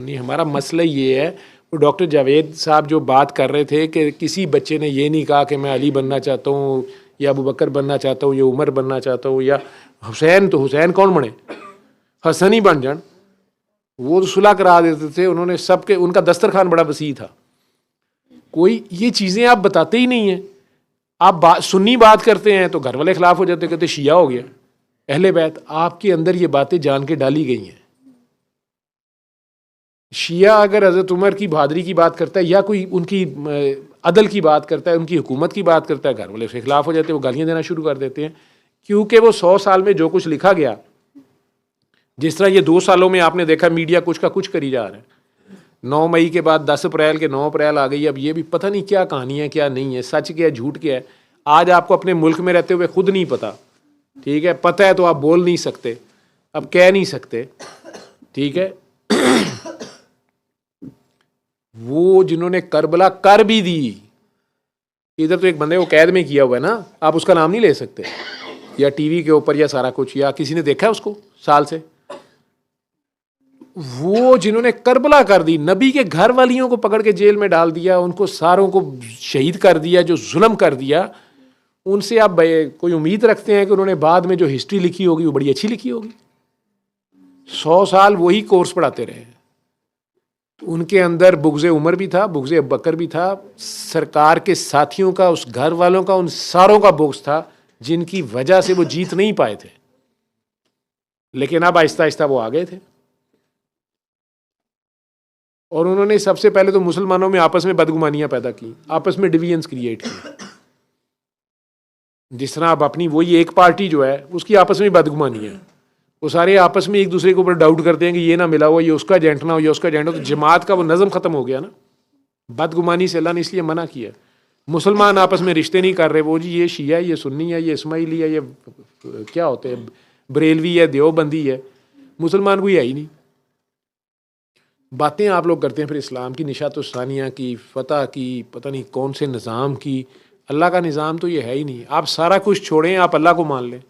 नहीं, हमारा मसला ये है, वो डॉक्टर जावेद साहब जो बात कर रहे थे कि किसी बच्चे ने ये नहीं कहा कि मैं अली बनना चाहता हूँ या अबू बकर बनना चाहता हूँ या उमर बनना चाहता हूँ या हुसैन, तो हुसैन कौन बने, हसन ही बन जान। वो तो सुलह करा देते थे उन्होंने सबके, उनका दस्तरखान बड़ा वसी था। कोई ये चीज़ें आप बताते ही नहीं हैं। आप सुन्नी बात करते हैं तो घर वाले खिलाफ हो जाते, कहते शिया हो गया अहले बैत। आपके अंदर ये बातें जान के डाली गई हैं। शिया अगर हज़रत उमर की बहादुरी की बात करता है या कोई उनकी अदल की बात करता है, उनकी हुकूमत की बात करता है, घर वाले उसके खिलाफ हो जाते हैं, वो गालियाँ देना शुरू कर देते हैं। क्योंकि वो 100 साल में जो कुछ लिखा गया, जिस तरह ये 2 सालों में आपने देखा मीडिया कुछ का कुछ करी जा रहा है। 9 मई के बाद 10 अप्रैल के 9 अप्रैल आ गई। अब ये भी पता नहीं क्या कहानी है, क्या नहीं है, सच क्या है, झूठ क्या है। आज आपको अपने मुल्क में रहते हुए खुद नहीं पता, ठीक है। पता है तो आप बोल नहीं सकते, अब कह नहीं सकते, ठीक है। वो जिन्होंने करबला कर भी दी, इधर तो एक बंदे को कैद में किया हुआ है ना, आप उसका नाम नहीं ले सकते, या टीवी के ऊपर या सारा कुछ, या किसी ने देखा है उसको साल से। वो जिन्होंने करबला कर दी, नबी के घर वालियों को पकड़ के जेल में डाल दिया, उनको सारों को शहीद कर दिया, जो जुल्म कर दिया, उनसे आप कोई उम्मीद रखते हैं कि उन्होंने बाद में जो हिस्ट्री लिखी होगी वो बड़ी अच्छी लिखी होगी। 100 साल वही कोर्स पढ़ाते रहे। उनके अंदर बुग़्ज़े उमर भी था, बुग़्ज़े अबू बकर भी था, सरकार के साथियों का, उस घर वालों का, उन सारों का बुग़्ज़ था जिनकी वजह से वो जीत नहीं पाए थे। लेकिन अब आहिस्ता आहिस्ता वो आ गए थे। और उन्होंने सबसे पहले तो मुसलमानों में आपस में बदगुमानियां पैदा की, आपस में डिवीजन्स क्रिएट किए। जिस तरह अब अपनी वही एक पार्टी जो है उसकी आपस में बदगुमानी है, वो सारे आपस में एक दूसरे के ऊपर डाउट करते हैं कि ये ना मिला हुआ, ये उसका एजेंट ना हो, ये उसका एजेंट हो। तो जमात का वो नज़म ख़त्म हो गया ना। बदगुमानी से अल्लाह ने इसलिए मना किया। मुसलमान आपस में रिश्ते नहीं कर रहे, वो जी ये शिया है, ये सुन्नी है, ये इस्माइली है, ये क्या होते हैं, बरेलवी है, देवबंदी है, मुसलमान कोई है ही नहीं। बातें आप लोग करते हैं फिर इस्लाम की, निशात सानिया की, फ़तह की, पता नहीं कौन से निज़ाम की। अल्लाह का निज़ाम तो ये है ही नहीं। आप सारा कुछ छोड़ें, आप अल्लाह को मान लें।